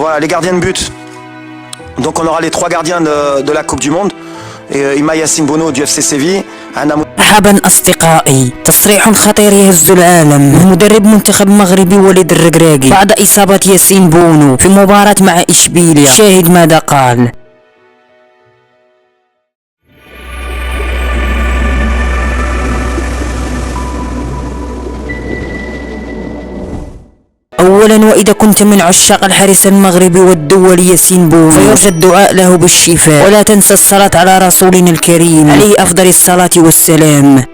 Voilà, les gardiens de but. Donc on aura les 3 gardiens de la Coupe du Monde. Et Ima Yassine Bounou du FC Séville. مرحبا أصدقائي. تصريح خطير يهز العالم. مدرب منتخب مغربي وليد الركراكي بعد إصابة ياسين بونو في مباراة مع إشبيليا. شاهد ماذا قال. أولا، وإذا كنت من عشاق الحارس المغربي والدولي ياسين بونو فيرجى الدعاء له بالشفاء، ولا تنسى الصلاة على رسولنا الكريم عليه أفضل الصلاة والسلام.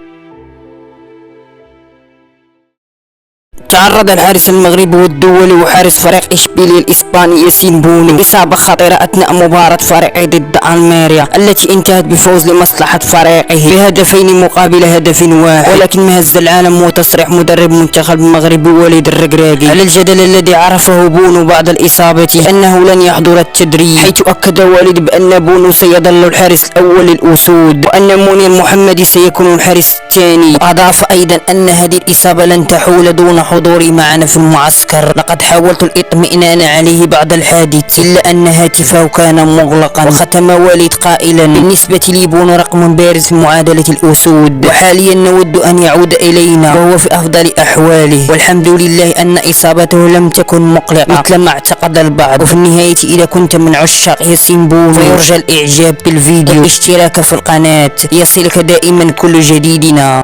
تعرض الحارس المغربي والدولي وحارس فريق إشبيليا الإسباني ياسين بونو إصابة خطيرة أثناء مباراة فريقه ضد ألميريا التي انتهت بفوز لمصلحة فريقه بهدفين مقابل هدف واحد. ولكن ما هز العالم هو تصريح مدرب منتخب المغربي وليد الركراكي على الجدل الذي عرفه بونو بعد الإصابة أنه لن يحضر التدريب، حيث أكد والد بأن بونو سيظل الحارس الأول للأسود وأن منير محمدي سيكون الحارس الثاني. أضاف أيضا أن هذه الإصابة لن تحول دون حضوري معنا في المعسكر. لقد حاولت الاطمئنان عليه بعد الحادث إلا أن هاتفه كان مغلقا. وختم والد قائلا: بالنسبة لي بونو رقم بارز في معادلة الأسود، وحاليا نود أن يعود إلينا وهو في أفضل أحواله، والحمد لله أن إصابته لم تكن مقلقة مثل ما اعتقد البعض. وفي النهاية إذا كنت من عشاق ياسين بونو فيرجى الإعجاب بالفيديو والاشتراك في القناة ليصلك دائما كل جديدنا.